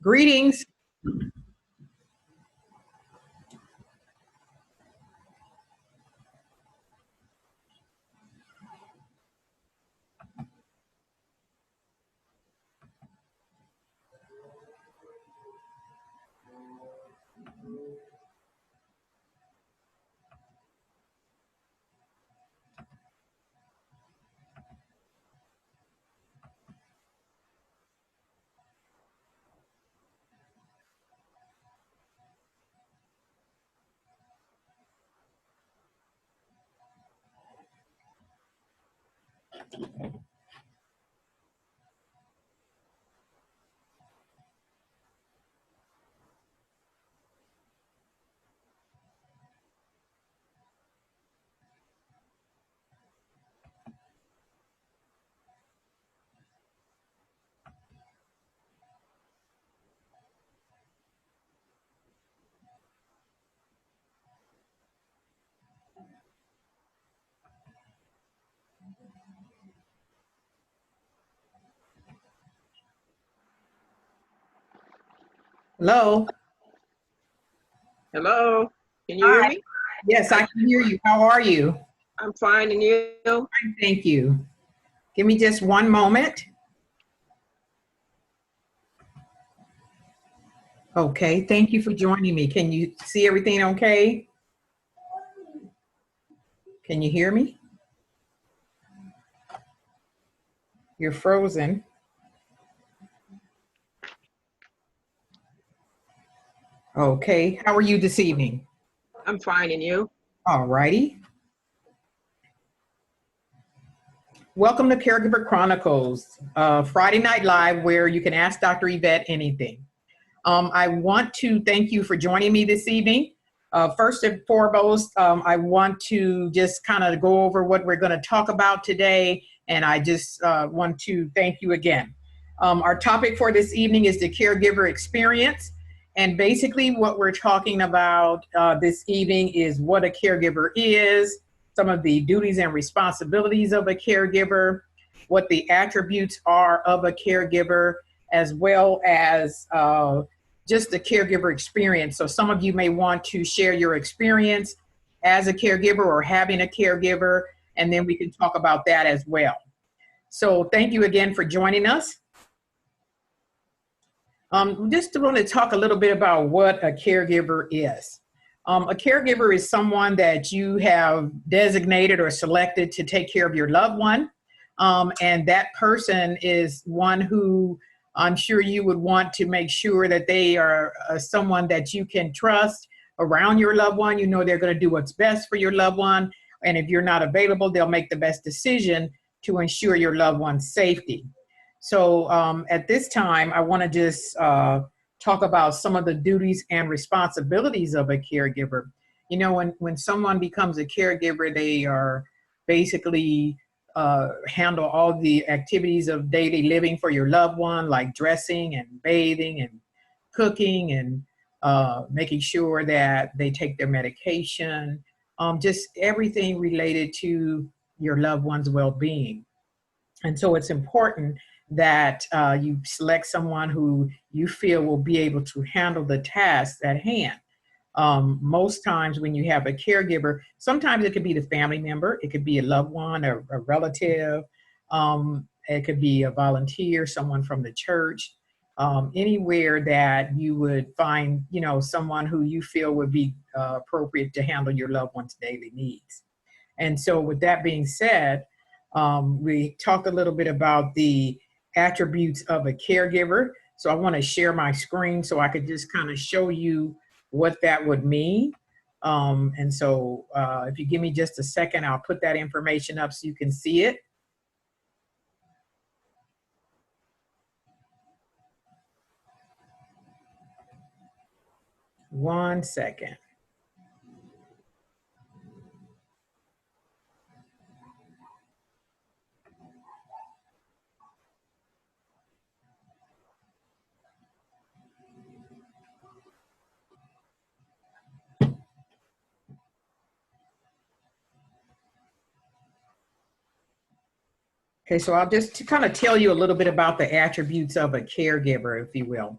Greetings. Hello. Hello, can you hear Hi. me? Yes, I can hear you. How are you? I'm fine, and you? Fine, thank you. Give me just one moment. Okay, thank you for joining me. Can you see everything okay? Can you hear me? You're frozen. Okay, how are you this evening? I'm fine, and you? All righty. Welcome to Caregiver Chronicles, Friday Night Live, where you can ask Dr. Yvette anything. I want to thank you for joining me this evening. First and foremost, I want to just kind of go over what we're going to talk about today, and I just want to thank you again. Our topic for this evening is the caregiver experience, and basically what we're talking about this evening is what a caregiver is, some of the duties and responsibilities of a caregiver, what the attributes are of a caregiver, as well as just the caregiver experience. So some of you may want to share your experience as a caregiver or having a caregiver, and then we can talk about that as well. So thank you again for joining us. Just want to talk a little bit about what a caregiver is. A caregiver is someone that you have designated or selected to take care of your loved one. And that person is one who I'm sure you would want to make sure that they are someone that you can trust around your loved one. You know they're going to do what's best for your loved one. And if you're not available, they'll make the best decision to ensure your loved one's safety. So at this time, I want to just talk about some of the duties and responsibilities of a caregiver. You know, when someone becomes a caregiver, they are basically handle all the activities of daily living for your loved one, like dressing and bathing and cooking and making sure that they take their medication, just everything related to your loved one's well-being. And so it's important that you select someone who you feel will be able to handle the tasks at hand. Most times when you have a caregiver, sometimes it could be the family member, it could be a loved one, a relative, it could be a volunteer, someone from the church, anywhere that you would find, you know, someone who you feel would be appropriate to handle your loved one's daily needs. And so with that being said, we talked a little bit about the attributes of a caregiver. So I want to share my screen so I could just kind of show you what that would mean. And so if you give me just a second, I'll put that information up so you can see it. One second. Okay, so I'll just kind of tell you a little bit about the attributes of a caregiver, if you will.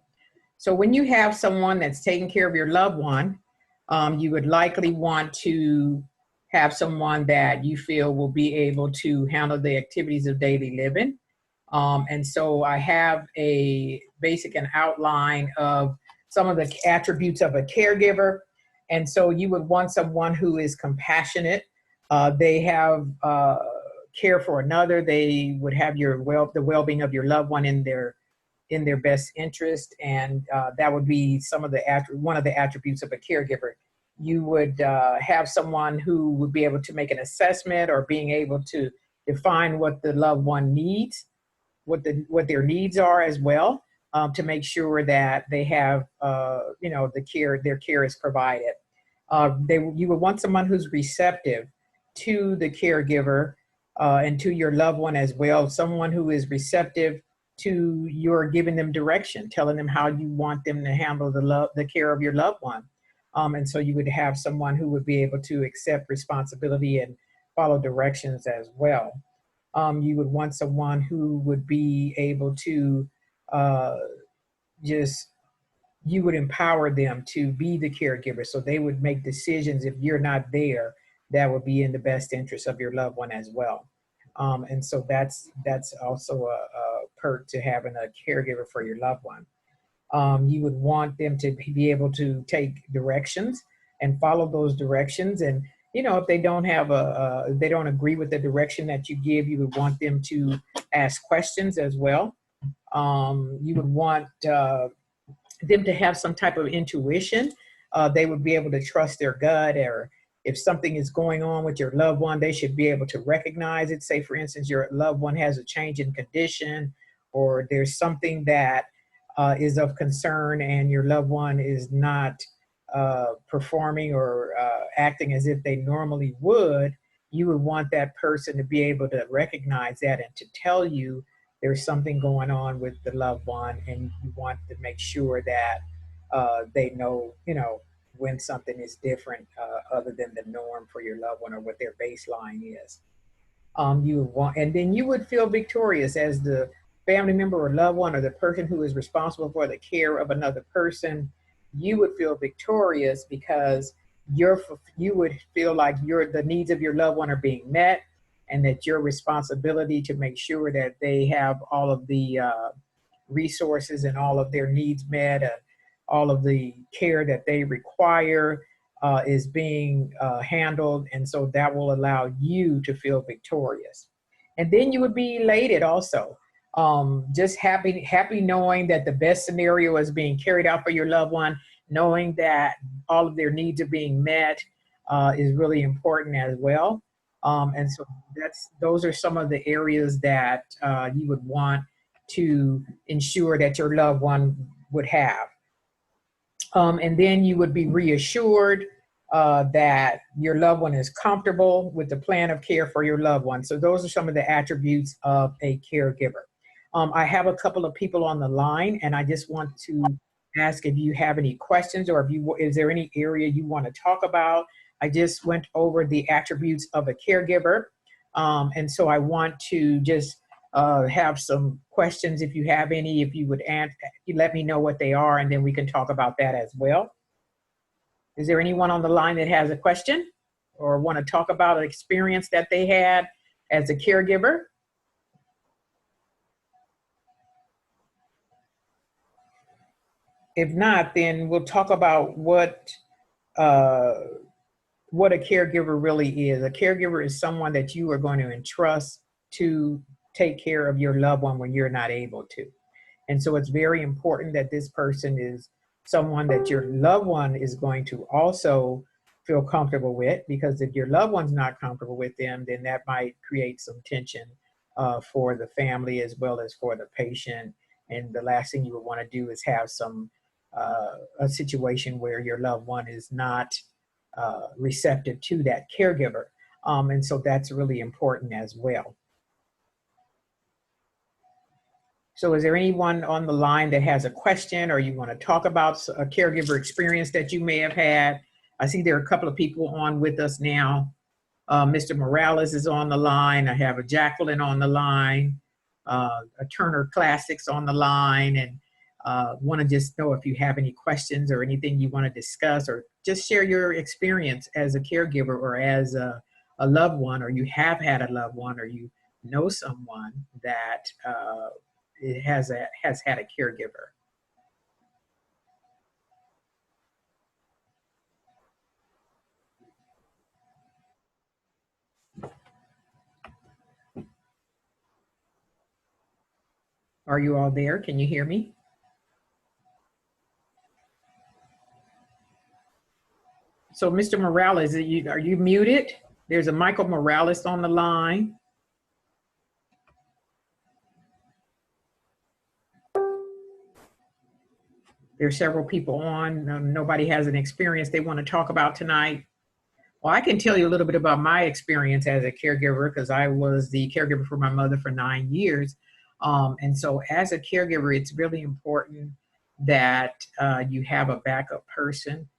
So when you have someone that's taking care of your loved one, you would likely want to have someone that you feel will be able to handle the activities of daily living. And so I have a basic and outline of some of the attributes of a caregiver. And so you would want someone who is compassionate. They have care for another. They would have the well-being of your loved one in their best interest, and that would be one of the attributes of a caregiver. You would have someone who would be able to make an assessment or being able to define what the loved one needs, what their needs are as well, to make sure that they have their care is provided. You would want someone who's receptive to the caregiver and to your loved one as well. Someone who is receptive to your giving them direction, telling them how you want them to handle the care of your loved one. And so you would have someone who would be able to accept responsibility and follow directions as well. You would want someone who would be able to you would empower them to be the caregiver. So they would make decisions if you're not there that would be in the best interest of your loved one as well. And so that's also a perk to having a caregiver for your loved one. You would want them to be able to take directions and follow those directions. And, if they don't they don't agree with the direction that you give, you would want them to ask questions as well. You would want them to have some type of intuition. They would be able to trust their gut, or if something is going on with your loved one, they should be able to recognize it. Say, for instance, your loved one has a change in condition, or there's something that is of concern and your loved one is not performing or acting as if they normally would. You would want that person to be able to recognize that and to tell you there's something going on with the loved one, and you want to make sure that they know, when something is different other than the norm for your loved one or what their baseline is. And then you would feel victorious as the family member or loved one or the person who is responsible for the care of another person. You would feel victorious because you would feel like the needs of your loved one are being met, and that your responsibility to make sure that they have all of the resources and all of their needs met, all of the care that they require is being handled. And so that will allow you to feel victorious. And then you would be elated also. Just happy knowing that the best scenario is being carried out for your loved one, knowing that all of their needs are being met is really important as well. And so those are some of the areas that you would want to ensure that your loved one would have. And then you would be reassured that your loved one is comfortable with the plan of care for your loved one. So those are some of the attributes of a caregiver. I have a couple of people on the line, and I just want to ask if you have any questions, or is there any area you want to talk about? I just went over the attributes of a caregiver. And so I want to just have some questions if you have any, if you would let me know what they are, and then we can talk about that as well. Is there anyone on the line that has a question or want to talk about an experience that they had as a caregiver? If not, then we'll talk about what a caregiver really is. A caregiver is someone that you are going to entrust to take care of your loved one when you're not able to. And so it's very important that this person is someone that your loved one is going to also feel comfortable with, because if your loved one's not comfortable with them, then that might create some tension for the family as well as for the patient. And the last thing you would want to do is have a situation where your loved one is not receptive to that caregiver. And so that's really important as well. So is there anyone on the line that has a question, or you want to talk about a caregiver experience that you may have had? I see there are a couple of people on with us now. Mr. Morales is on the line. I have a Jacqueline on the line, a Turner Classics on the line. And Want to just know if you have any questions or anything you want to discuss, or just share your experience as a caregiver or as a loved one, or you have had a loved one, or you know someone that it has had a caregiver. Are you all there? Can you hear me? So, Mr. Morales, are you muted? There's a Michael Morales on the line. There's several people on. Nobody has an experience they want to talk about tonight. Well, I can tell you a little bit about my experience as a caregiver, because I was the caregiver for my mother for 9 years. And so as a caregiver, it's really important that you have a backup person,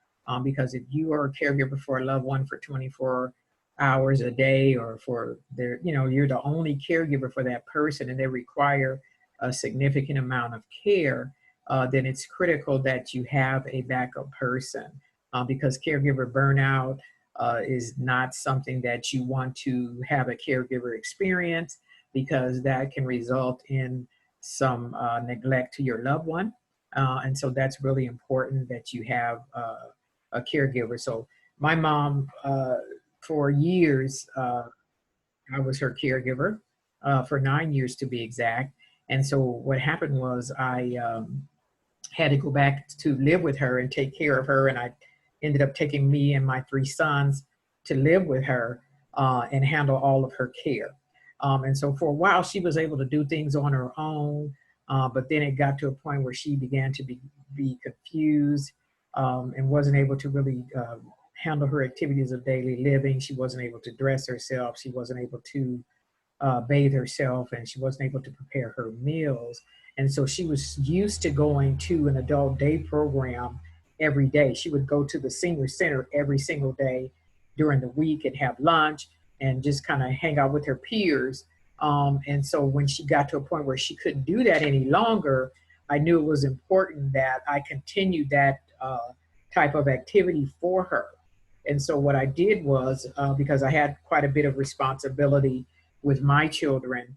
because if you are a caregiver for a loved one for 24 hours a day, or for their, you're the only caregiver for that person and they require a significant amount of care, then it's critical that you have a backup person, because caregiver burnout is not something that you want to have a caregiver experience, because that can result in some neglect to your loved one. And so that's really important that you have a caregiver. So my mom, for years, I was her caregiver, for 9 years to be exact. And so what happened was I had to go back to live with her and take care of her. And I ended up taking me and my 3 sons to live with her and handle all of her care. And so for a while, she was able to do things on her own. But then it got to a point where she began to be confused, and wasn't able to really handle her activities of daily living. She wasn't able to dress herself. She wasn't able to bathe herself, and she wasn't able to prepare her meals. And so she was used to going to an adult day program every day. She would go to the senior center every single day during the week and have lunch and just kind of hang out with her peers. And so when she got to a point where she couldn't do that any longer, I knew it was important that I continued that type of activity for her. And so what I did was, because I had quite a bit of responsibility with my children,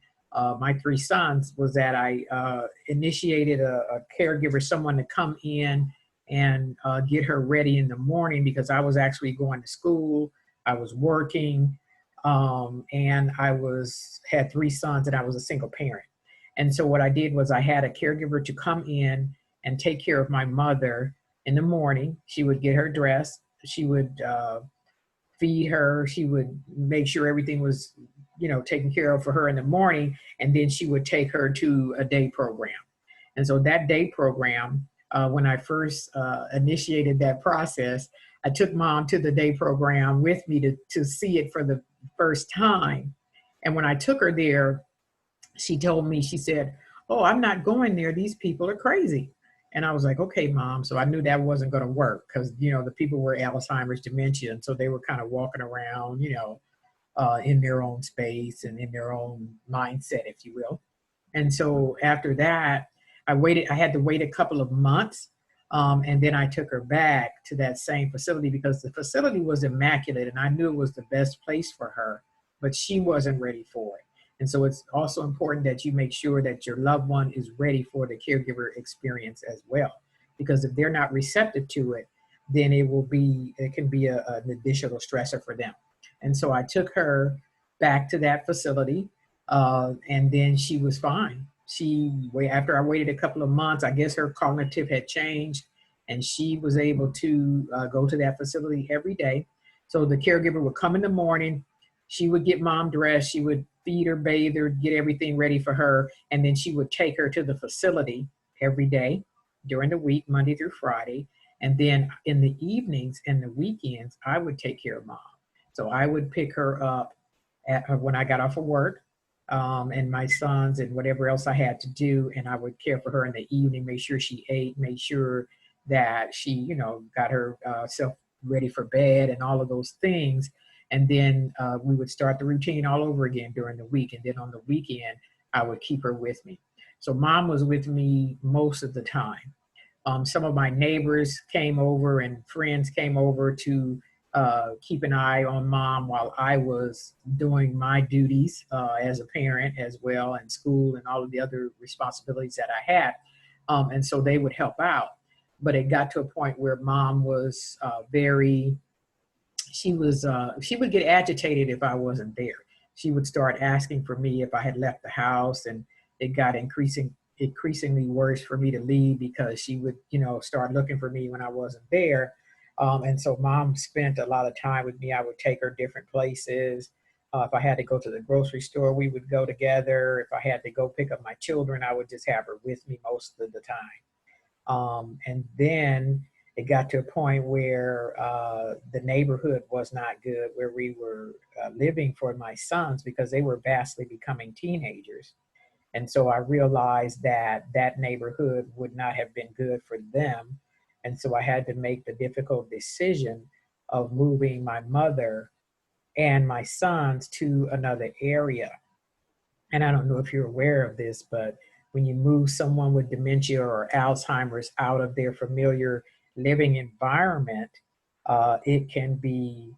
my 3 sons, was that I initiated a caregiver, someone to come in and get her ready in the morning, because I was actually going to school, I was working, and had 3 sons, and I was a single parent. And so what I did was I had a caregiver to come in and take care of my mother in the morning. She would get her dressed, she would feed her, she would make sure everything was taken care of for her in the morning, and then she would take her to a day program. And so that day program, when I first initiated that process, I took mom to the day program with me to see it for the first time. And when I took her there, she told me, she said, "Oh, I'm not going there. These people are crazy." And I was like, "Okay, mom." So I knew that wasn't going to work, because, the people were Alzheimer's, dementia. And so they were kind of walking around, in their own space and in their own mindset, if you will. And so after that, I had to wait a couple of months. And then I took her back to that same facility, because the facility was immaculate and I knew it was the best place for her, but she wasn't ready for it. And so it's also important that you make sure that your loved one is ready for the caregiver experience as well. Because if they're not receptive to it, then it can be an additional stressor for them. And so I took her back to that facility, and then she was fine. After I waited a couple of months, I guess her cognitive had changed, and she was able to go to that facility every day. So the caregiver would come in the morning, she would get mom dressed, she would feed her, bathe her, get everything ready for her, and then she would take her to the facility every day during the week, Monday through Friday. And then in the evenings and the weekends, I would take care of mom. So I would pick her up when I got off of work, and my sons and whatever else I had to do, and I would care for her in the evening, make sure she ate, make sure that she, got herself ready for bed and all of those things. And then we would start the routine all over again during the week. And then on the weekend, I would keep her with me. So mom was with me most of the time. Some of my neighbors came over and friends came over to keep an eye on mom while I was doing my duties as a parent as well, and school and all of the other responsibilities that I had. And so they would help out. But it got to a point where mom was she would get agitated if I wasn't there. She would start asking for me if I had left the house, and it got increasingly worse for me to leave because she would, start looking for me when I wasn't there. And so mom spent a lot of time with me. I would take her different places. If I had to go to the grocery store, we would go together. If I had to go pick up my children, I would just have her with me most of the time. And then it got to a point where the neighborhood was not good where we were living for my sons because they were vastly becoming teenagers. And so I realized that that neighborhood would not have been good for them. And so I had to make the difficult decision of moving my mother and my sons to another area. And I don't know if you're aware of this, but when you move someone with dementia or Alzheimer's out of their familiar living environment, it can be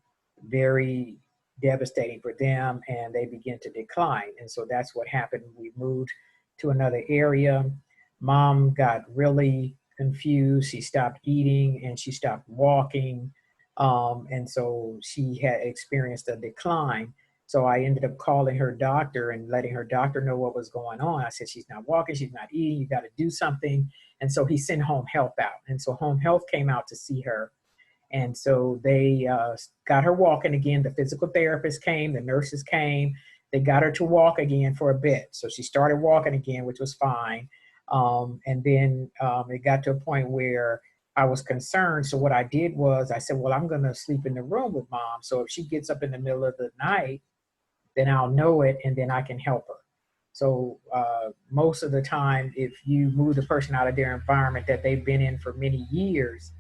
very devastating for them and they begin to decline. And so that's what happened. We moved to another area. Mom got really confused. She stopped eating and she stopped walking. And so she had experienced a decline. So I ended up calling her doctor and letting her doctor know what was going on. I said, she's not walking, she's not eating, you got to do something. And so he sent home health out. And so home health came out to see her. And so they got her walking again. The physical therapist came, the nurses came, they got her to walk again for a bit. So she started walking again, which was fine. And then it got to a point where I was concerned. So what I did was I said, well, I'm going to sleep in the room with mom. So if she gets up in the middle of the night, then I'll know it and then I can help her. So most of the time, if you move the person out of their environment that they've been in for many years,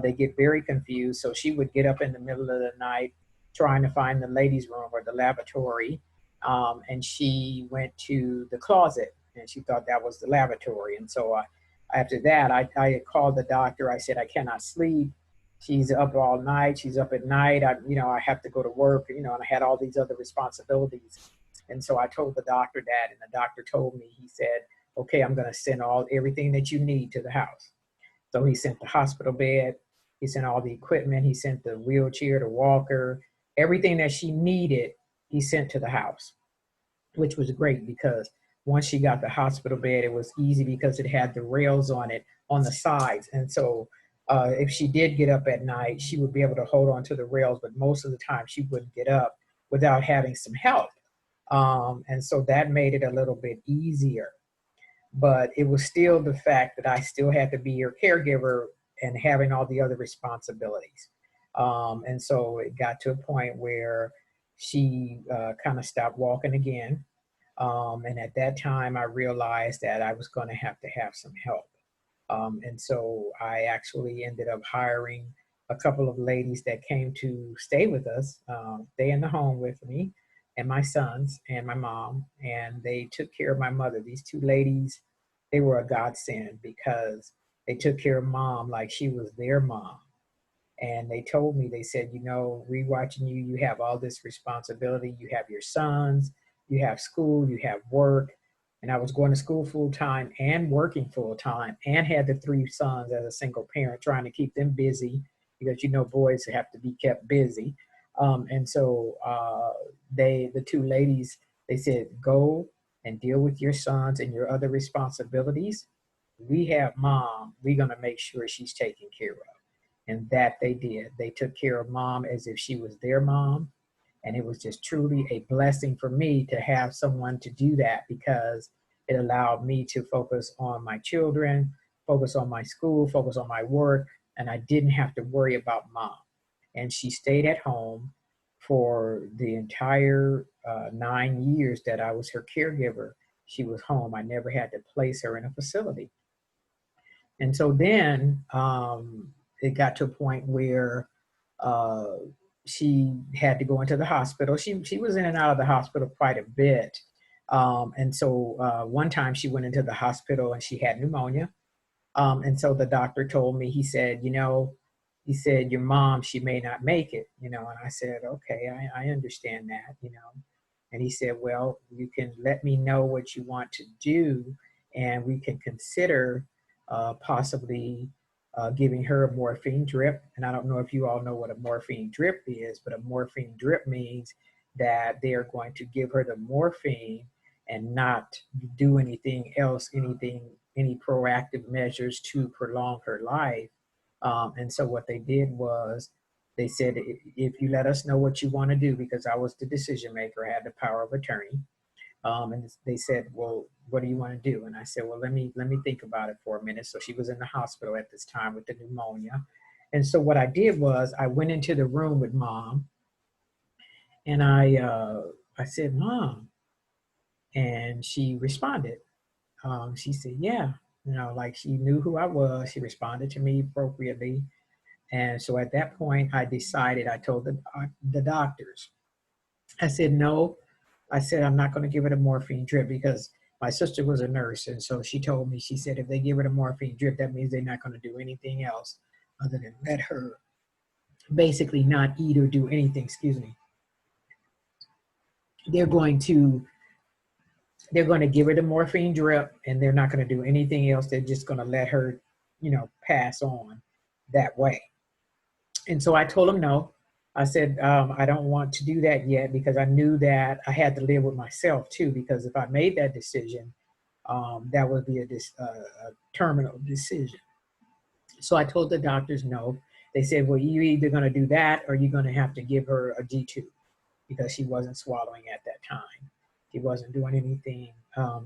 they get very confused. So she would get up in the middle of the night trying to find the ladies' room or the lavatory. And she went to the closet and she thought that was the lavatory. And so after that, I called the doctor. I said, I cannot sleep. She's up all night. She's up at night. I have to go to work, and I had all these other responsibilities. And so I told the doctor that, and the doctor told me, he said, okay, I'm going to send everything that you need to the house. So he sent the hospital bed. He sent all the equipment. He sent the wheelchair, the walker, everything that she needed, he sent to the house, which was great because once she got the hospital bed, it was easy because it had the rails on it on the sides. And so if she did get up at night, she would be able to hold on to the rails, but most of the time she wouldn't get up without having some help. And so that made it a little bit easier. But it was still the fact that I still had to be her caregiver and having all the other responsibilities. And so it got to a point where she kind of stopped walking again. And at that time, I realized that I was going to have some help. And so I actually ended up hiring a couple of ladies that came to stay with us, stay in the home with me and my sons and my mom. And they took care of my mother. These two ladies, they were a godsend because they took care of mom like she was their mom. And they told me, they said, rewatching you, you have all this responsibility. You have your sons, you have school, you have work. And I was going to school full time and working full time and had the three sons as a single parent trying to keep them busy because, boys have to be kept busy. And so the two ladies, they said, go and deal with your sons and your other responsibilities. We have mom. We're going to make sure she's taken care of. And that they did. They took care of mom as if she was their mom. And it was just truly a blessing for me to have someone to do that because it allowed me to focus on my children, focus on my school, focus on my work, and I didn't have to worry about mom. And she stayed at home for the entire 9 years that I was her caregiver. She was home. I never had to place her in a facility. And so then it got to a point where she had to go into the hospital. She was in and out of the hospital quite a bit. And so one time she went into the hospital and she had pneumonia. And so the doctor told me, he said, he said, your mom, she may not make it, and I said, okay, I understand that, and he said, well, you can let me know what you want to do and we can consider possibly giving her a morphine drip. And I don't know if you all know what a morphine drip is, but a morphine drip means that they are going to give her the morphine and not do anything else, any proactive measures to prolong her life. And so what they did was they said, if you let us know what you want to do, because I was the decision maker, I had the power of attorney. And they said, well, what do you want to do? And I said, well, let me think about it for a minute. So she was in the hospital at this time with the pneumonia. And so what I did was I went into the room with mom and I said, Mom, and she responded. She said, yeah, like she knew who I was. She responded to me appropriately. And so at that point, I decided, I told the doctors, I said, no, I said, I'm not going to give it a morphine drip because my sister was a nurse. And so she told me, she said, if they give it a morphine drip, that means they're not going to do anything else other than let her basically not eat or do anything, excuse me. They're going to give her the morphine drip and they're not going to do anything else. They're just going to let her, pass on that way. And so I told them no. I said, I don't want to do that yet because I knew that I had to live with myself too, because if I made that decision, that would be a terminal decision. So I told the doctors no. They said, well, you're either going to do that or you're going to have to give her a G-tube because she wasn't swallowing at that time. She wasn't doing anything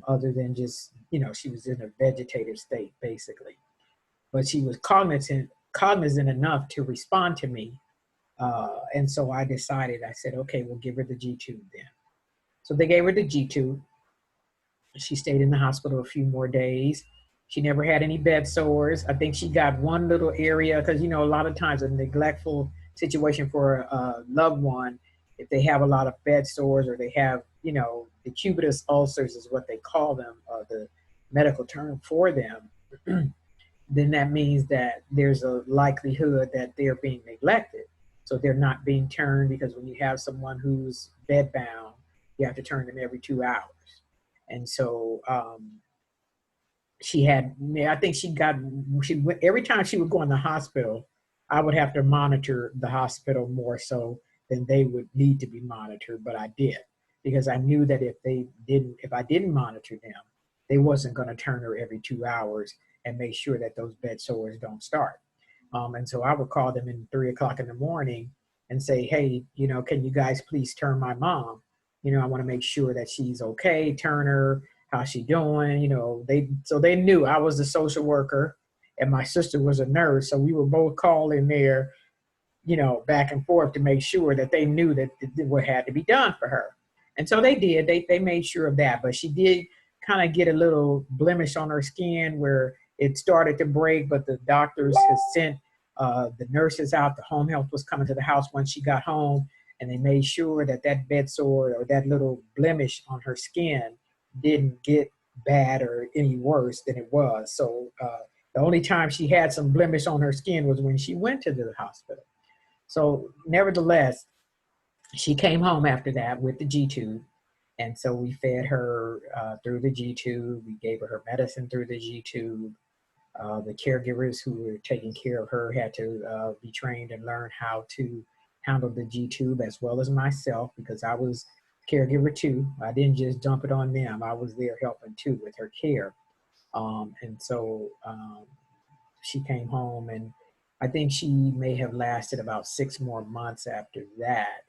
other than just, she was in a vegetative state basically. But she was cognizant enough to respond to me. And so I decided, I said, okay, we'll give her the G-tube then. So they gave her the G-tube. She stayed in the hospital a few more days. She never had any bed sores. I think she got one little area because, a lot of times a neglectful situation for a loved one, if they have a lot of bed sores or they have, the cubitus ulcers is what they call them, the medical term for them, then that means that there's a likelihood that they're being neglected. So they're not being turned because when you have someone who's bedbound, you have to turn them every 2 hours. And so I think every time she would go in the hospital, I would have to monitor the hospital more so than they would need to be monitored. But I did because I knew that if I didn't monitor them, they wasn't going to turn her every 2 hours and make sure that those bed sores don't start. And so I would call them in 3 o'clock in the morning and say, hey, can you guys please turn my mom? I want to make sure that she's okay. Turn her, how's she doing? They knew I was the social worker and my sister was a nurse. So we were both calling there, back and forth to make sure that they knew that what had to be done for her. And so they did, they made sure of that, but she did kind of get a little blemish on her skin where it started to break, but the doctors had sent the nurses out. The home health was coming to the house once she got home, and they made sure that that bed sore or that little blemish on her skin didn't get bad or any worse than it was. So the only time she had some blemish on her skin was when she went to the hospital. So nevertheless, she came home after that with the G-tube. And so we fed her through the G-tube. We gave her medicine through the G-tube. The caregivers who were taking care of her had to be trained and learn how to handle the G-tube as well as myself because I was caregiver too. I didn't just dump it on them. I was there helping too with her care. And so she came home and I think she may have lasted about 6 more months after that.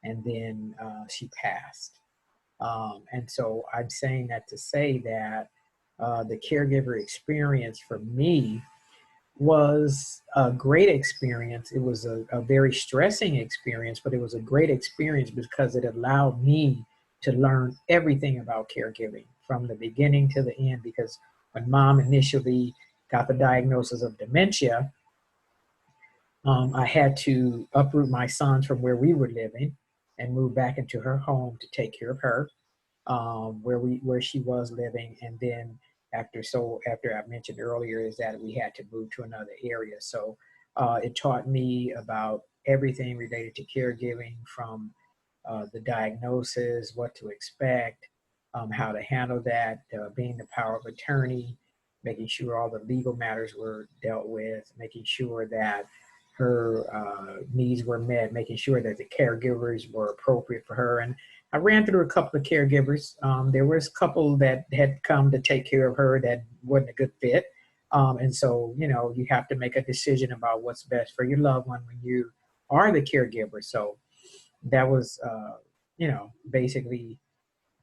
And then she passed. And so I'm saying that to say that the caregiver experience for me was a great experience. It was a very stressing experience, but it was a great experience because it allowed me to learn everything about caregiving from the beginning to the end. Because when mom initially got the diagnosis of dementia, I had to uproot my sons from where we were living and move back into her home to take care of her. where she was living. And then after I mentioned earlier is that we had to move to another area. So it taught me about everything related to caregiving, from the diagnosis, what to expect, how to handle that, being the power of attorney, making sure all the legal matters were dealt with, making sure that her needs were met, making sure that the caregivers were appropriate for her. And I ran through a couple of caregivers. There was a couple that had come to take care of her that wasn't a good fit. And so, you have to make a decision about what's best for your loved one when you are the caregiver. So that was,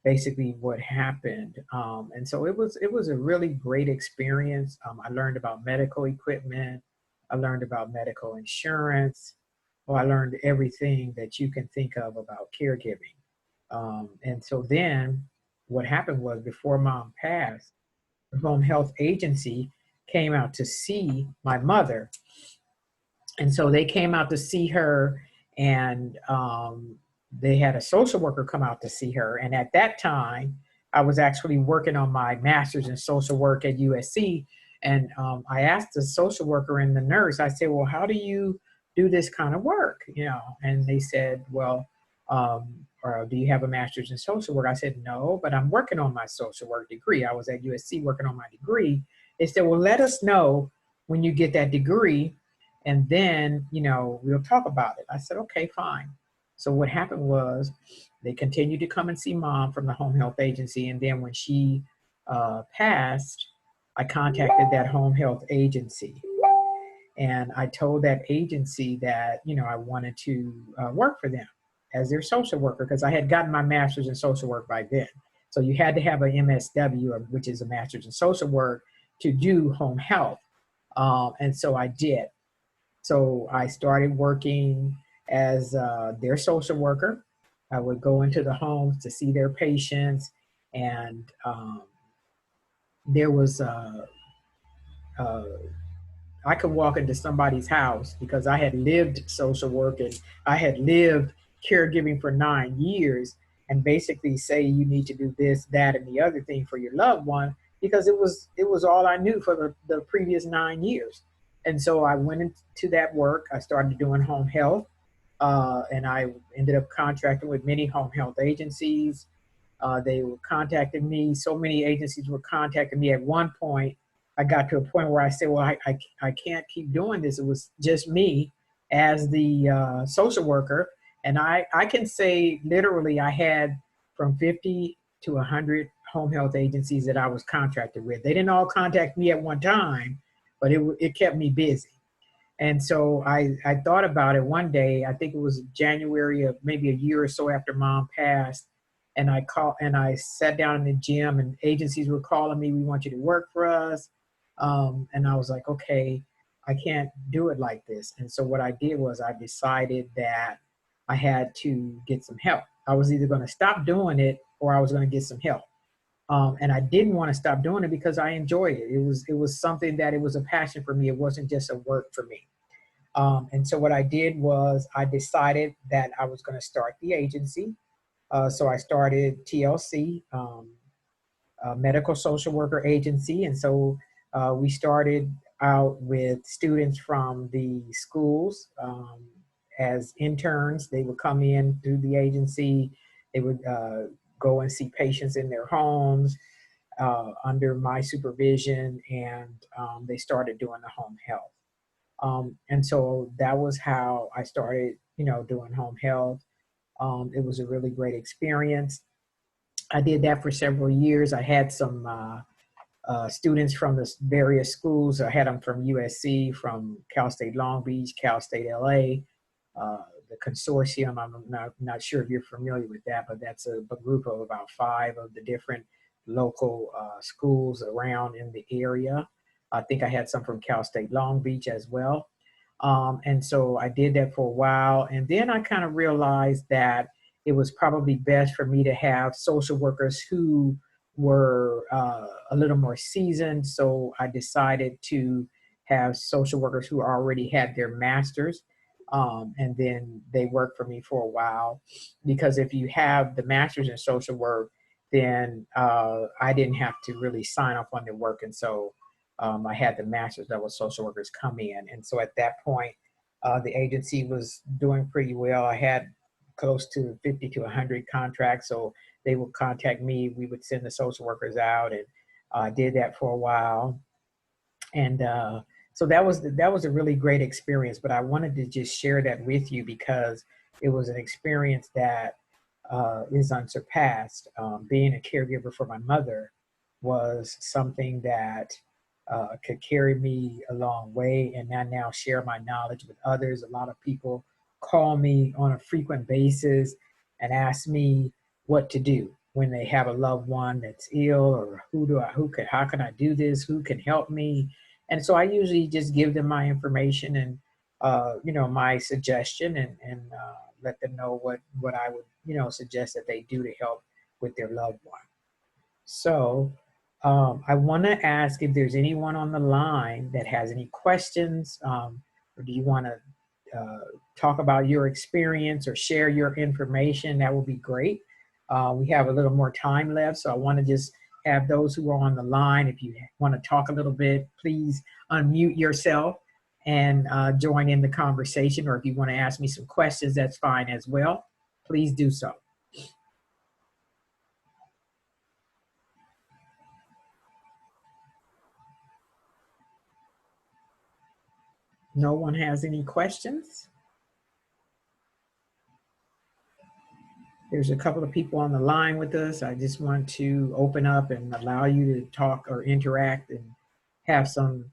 basically what happened. And so it was a really great experience. I learned about medical equipment. I learned about medical insurance. Well, I learned everything that you can think of about caregiving. And so then what happened was, before mom passed, the home health agency came out to see my mother. And so they came out to see her, and they had a social worker come out to see her. And at that time, I was actually working on my master's in social work at USC. And I asked the social worker and the nurse, I said, well, how do you do this kind of work? And they said, well, or do you have a master's in social work? I said, no, but I'm working on my social work degree. I was at USC working on my degree. They said, well, let us know when you get that degree, and then, we'll talk about it. I said, okay, fine. So what happened was, they continued to come and see mom from the home health agency. And then when she passed, I contacted that home health agency. And I told that agency that, I wanted to work for them as their social worker, because I had gotten my master's in social work by then. So you had to have an MSW, which is a master's in social work, to do home health. And so I did. So I started working as their social worker. I would go into the homes to see their patients. And there was I could walk into somebody's house, because I had lived social work and I had lived caregiving for 9 years, and basically say, you need to do this, that, and the other thing for your loved one, because it was all I knew for the previous 9 years. And so I went into that work. I started doing home health, and I ended up contracting with many home health agencies. They were contacting me. So many agencies were contacting me. At one point, I got to a point where I said, well, I can't keep doing this. It was just me as the social worker. And I can say literally I had from 50 to 100 home health agencies that I was contracted with. They didn't all contact me at one time, but it kept me busy. And so I thought about it one day. I think it was January of maybe a year or so after mom passed. And I sat down in the gym, and agencies were calling me, we want you to work for us. And I was like, okay, I can't do it like this. And so what I did was, I decided that I had to get some help. I was either going to stop doing it, or I was going to get some help. And I didn't want to stop doing it because I enjoyed it. It was something that it was a passion for me. It wasn't just a work for me. And so what I did was, I decided that I was going to start the agency. So I started TLC, Medical Social Worker Agency. And so we started out with students from the schools as interns. They would come in through the agency. They would go and see patients in their homes under my supervision, and they started doing the home health. And so that was how I started, doing home health. It was a really great experience. I did that for several years. I had some students from the various schools. I had them from USC, from Cal State Long Beach, Cal State LA, the consortium. I'm not sure if you're familiar with that, but that's a group of about 5 of the different local schools around in the area. I think I had some from Cal State Long Beach as well. And so I did that for a while. And then I kind of realized that it was probably best for me to have social workers who were a little more seasoned. So I decided to have social workers who already had their masters. And then they worked for me for a while, because if you have the master's in social work then I didn't have to really sign off on their work. And so I had the master's level social workers come in. And so at that point, the agency was doing pretty well. I had close to 50 to 100 contracts. So they would contact me. We would send the social workers out, and did that for a while. And so that was a really great experience. But I wanted to just share that with you because it was an experience that is unsurpassed. Being a caregiver for my mother was something that could carry me a long way, and I now share my knowledge with others. A lot of people call me on a frequent basis and ask me what to do when they have a loved one that's ill, or how can I do this? Who can help me? And so I usually just give them my information and my suggestion, and let them know what I would suggest that they do to help with their loved one. So I want to ask if there's anyone on the line that has any questions, or do you want to talk about your experience or share your information? That would be great. We have a little more time left, so I want to just have those who are on the line. If you want to talk a little bit, please unmute yourself and join in the conversation. Or if you want to ask me some questions, that's fine as well. Please do so. No one has any questions? There's a couple of people on the line with us. I just want to open up and allow you to talk or interact and have some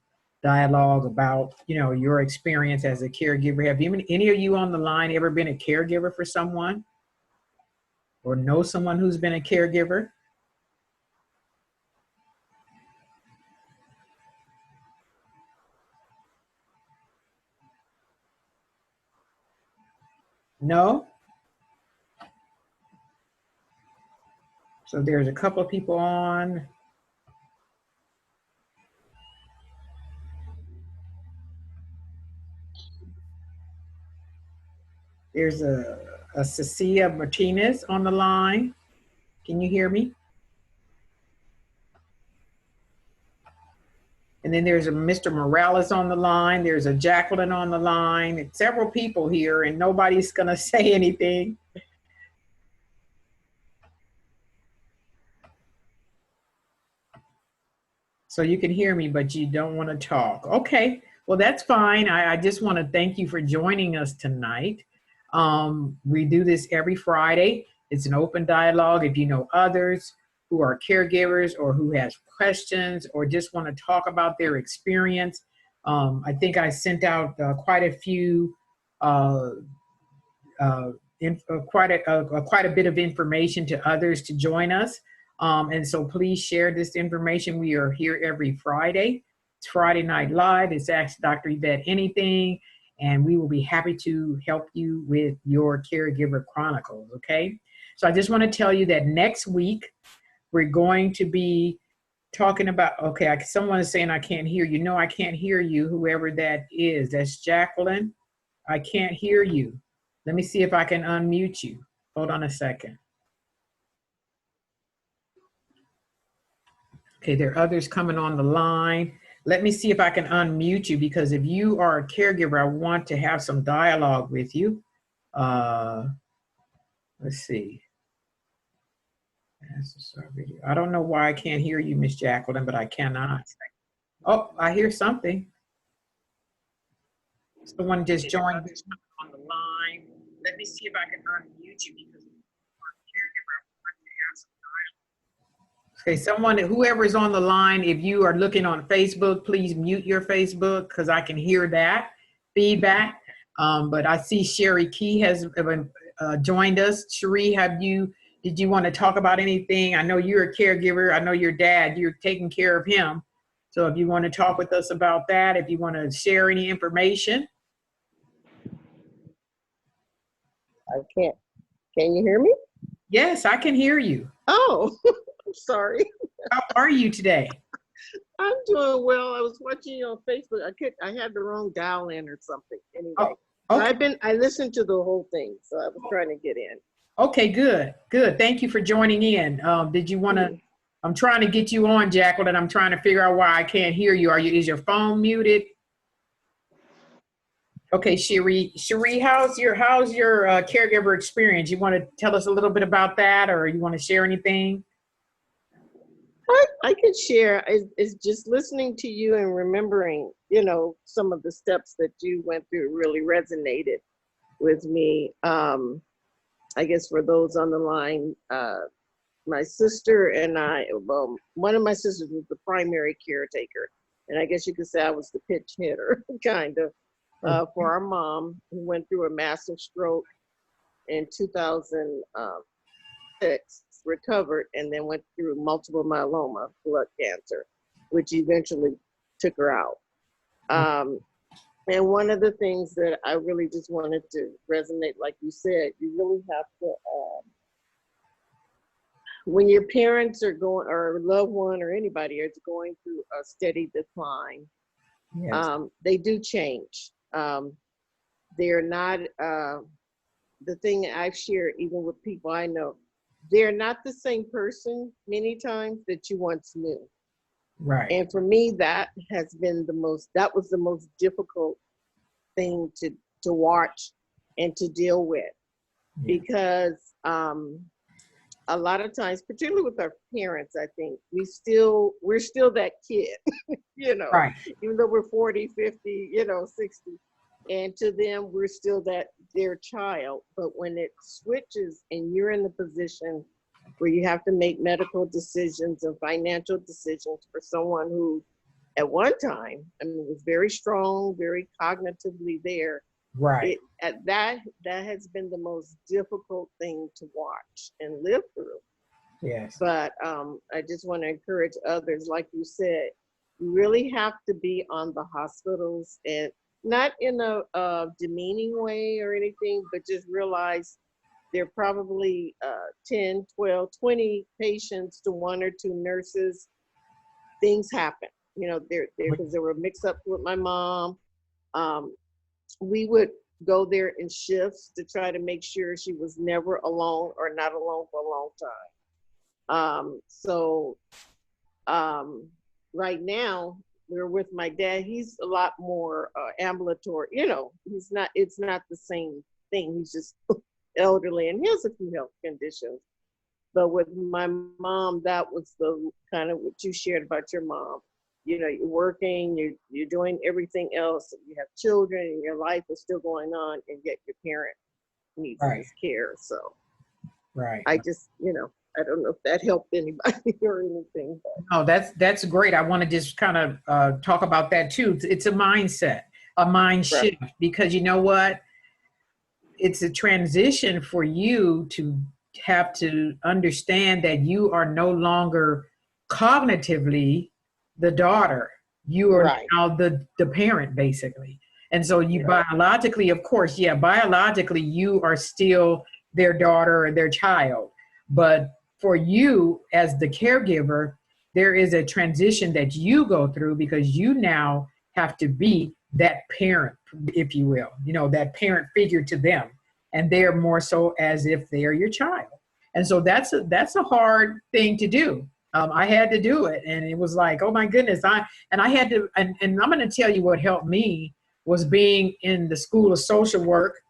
dialogue about, your experience as a caregiver. Have any of you on the line ever been a caregiver for someone, or know someone who's been a caregiver? No? So there's a couple of people on. There's a Cecilia Martinez on the line. Can you hear me? And then there's a Mr. Morales on the line. There's a Jacqueline on the line. It's several people here, and nobody's going to say anything. So you can hear me, but you don't want to talk. Okay, well, that's fine. I just want to thank you for joining us tonight. We do this every Friday. It's an open dialogue. If you know others who are caregivers, or who has questions, or just want to talk about their experience, I think I sent out quite a few, quite a bit of information to others to join us. And so please share this information. We are here every Friday. It's Friday Night Live. It's Ask Dr. Yvette Anything. And we will be happy to help you with your Caregiver Chronicles, okay? So I just want to tell you that next week, we're going to be talking about, okay, someone is saying I can't hear you. No, I can't hear you, whoever that is. That's Jacqueline. I can't hear you. Let me see if I can unmute you. Hold on a second. Okay, there are others coming on the line. Let me see if I can unmute you, because if you are a caregiver, I want to have some dialogue with you. Let's see. I don't know why I can't hear you, Miss Jacqueline, but I cannot. Oh, I hear something. Someone just joined on the line. Let me see if I can unmute you, because okay, whoever's on the line, if you are looking on Facebook, please mute your Facebook, because I can hear that feedback. But I see Sherry Key has joined us. Sherry, did you want to talk about anything? I know you're a caregiver. I know your dad, you're taking care of him. So if you want to talk with us about that, if you want to share any information. I can't. Can you hear me? Yes, I can hear you. Oh, I'm sorry. How are you today? I'm doing well. I was watching you on Facebook. I had the wrong dial in or something. Anyway, oh, okay. I listened to the whole thing, so I was trying to get in. Okay, good, good. Thank you for joining in. Did you want to? Mhm. I'm trying to get you on, Jacqueline. I'm trying to figure out why I can't hear you. Is your phone muted? Okay, Cherie, how's your caregiver experience? You want to tell us a little bit about that, or you want to share anything? I could share is just listening to you and remembering, some of the steps that you went through really resonated with me. I guess for those on the line, my sister and I, well, one of my sisters was the primary caretaker. And I guess you could say I was the pitch hitter, kind of, for our mom who went through a massive stroke in 2006, recovered, and then went through multiple myeloma, blood cancer, which eventually took her out. Um, and one of the things that I really just wanted to resonate, like you said, you really have to, when your parents are going, or a loved one or anybody is going through a steady decline, Yes. they do change. They're not, the thing I've shared, even with people I know, they're not the same person many times that you once knew. Right. And for me, that was the most difficult thing to watch and to deal with, Yeah. because a lot of times, particularly with our parents, I think we're still that kid, Right. even though we're 40, 50, 60. And to them, we're still their child. But when it switches and you're in the position where you have to make medical decisions and financial decisions for someone who at one time, I mean, was very strong, very cognitively there, Right. that has been the most difficult thing to watch and live through. Yes. But I just want to encourage others, like you said, you really have to be on the hospitals, and not in a demeaning way or anything, but just realize there are probably 10, 12, 20 patients to one or two nurses. Things happen, because there were mix-ups with my mom. We would go there in shifts to try to make sure she was never alone or not alone for a long time. Right now we're with my dad. He's a lot more ambulatory. It's not the same thing. He's just elderly and he has a few health conditions. But with my mom, that was the kind of what you shared about your mom. You're working, you're doing everything else. You have children, and your life is still going on, and yet your parent needs Right. this care. So Right. I just, I don't know if that helped anybody or anything. But. No, that's great. I want to just kind of talk about that too. It's a mindset, a mind Right. shift, because you know what? It's a transition for you to have to understand that you are no longer cognitively the daughter. You are Right. now the parent, basically. And so you Right. biologically, of course, yeah, biologically, you are still their daughter or their child. But for you as the caregiver, there is a transition that you go through because you now have to be that parent, if you will, that parent figure to them. And they're more so as if they are your child. And so that's a hard thing to do. I had to do it. And it was like, oh my goodness. I had to, and I'm going to tell you what helped me was being in the School of Social Work,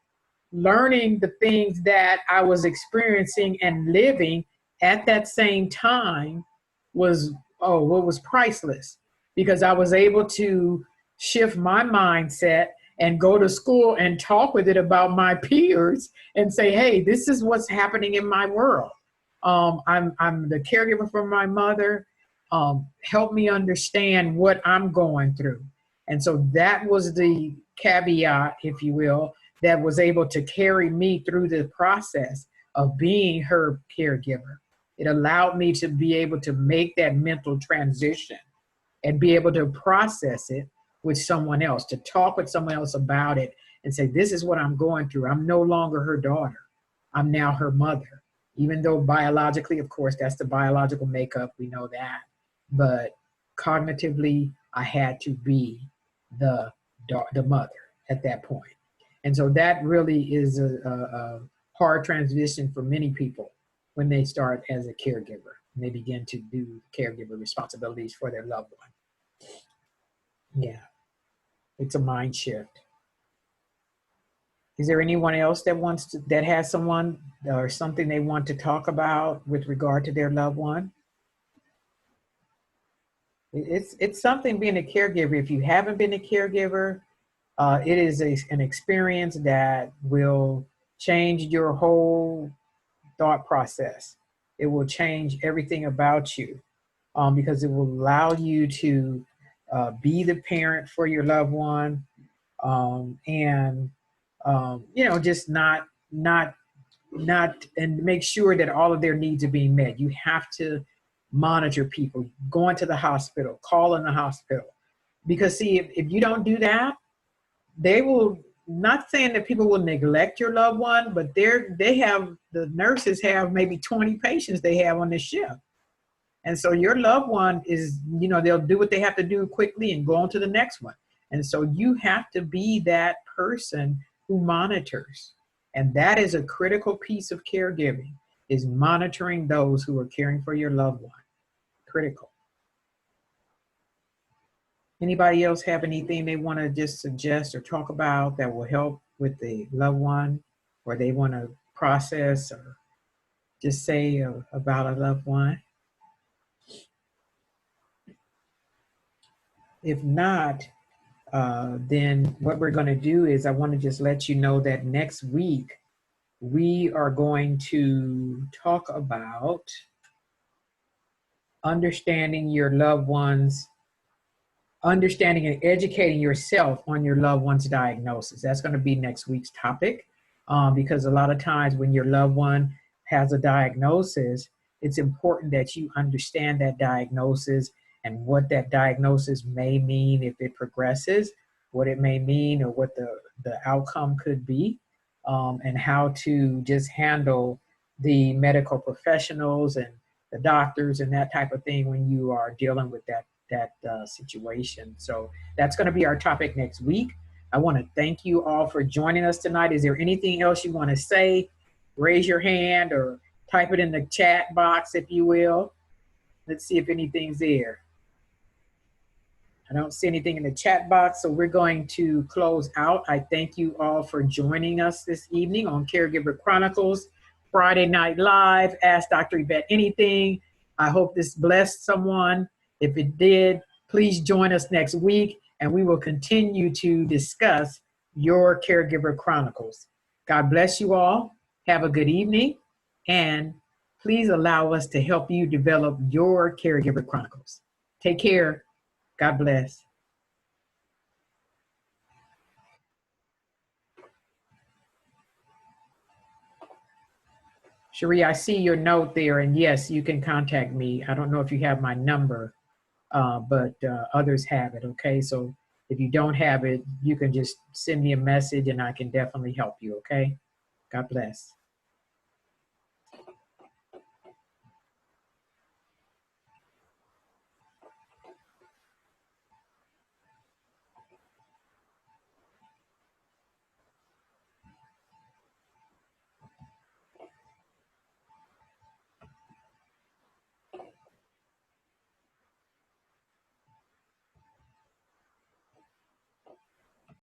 learning the things that I was experiencing and living at that same time what was priceless, because I was able to shift my mindset and go to school and talk with it about my peers and say, hey, this is what's happening in my world. I'm the caregiver for my mother. Help me understand what I'm going through. And so that was the caveat, if you will, that was able to carry me through the process of being her caregiver. It allowed me to be able to make that mental transition and be able to process it with someone else, to talk with someone else about it and say, this is what I'm going through. I'm no longer her daughter. I'm now her mother. Even though biologically, of course, that's the biological makeup, we know that. But cognitively, I had to be the mother at that point. And so that really is hard transition for many people when they start as a caregiver and they begin to do caregiver responsibilities for their loved one. Yeah, it's a mind shift. Is there anyone else that has someone or something they want to talk about with regard to their loved one? It's something being a caregiver. If you haven't been a caregiver, it is an experience that will change your whole thought process. It will change everything about you, because it will allow you to be the parent for your loved one, and just not and make sure that all of their needs are being met. You have to monitor people, going to the hospital, calling the hospital, because see, if you don't do that, they will, not saying that people will neglect your loved one, but the nurses have maybe 20 patients they have on the shift. And so your loved one is, they'll do what they have to do quickly and go on to the next one. And so you have to be that person who monitors. And that is a critical piece of caregiving, is monitoring those who are caring for your loved one. Critical. Anybody else have anything they want to just suggest or talk about that will help with the loved one, or they want to process or just say about a loved one? If not, then what we're going to do is I want to just let you know that next week we are going to talk about understanding your loved ones, understanding and educating yourself on your loved one's diagnosis. That's going to be next week's topic, because a lot of times when your loved one has a diagnosis, it's important that you understand that diagnosis and what that diagnosis may mean if it progresses, what it may mean or what the outcome could be, and how to just handle the medical professionals and the doctors and that type of thing when you are dealing with that situation. So that's going to be our topic next week. I want to thank you all for joining us tonight. Is there anything else you want to say? Raise your hand or type it in the chat box, if you will. Let's see if anything's there. I don't see anything in the chat box, so we're going to close out. I thank you all for joining us this evening on Caregiver Chronicles, Friday Night Live, Ask Dr. Yvette Anything. I hope this blessed someone. If it did, please join us next week, and we will continue to discuss your Caregiver Chronicles. God bless you all. Have a good evening, and please allow us to help you develop your Caregiver Chronicles. Take care. God bless. Cherie, I see your note there, and yes, you can contact me. I don't know if you have my number, but others have it, okay? So if you don't have it, you can just send me a message and I can definitely help you, okay? God bless.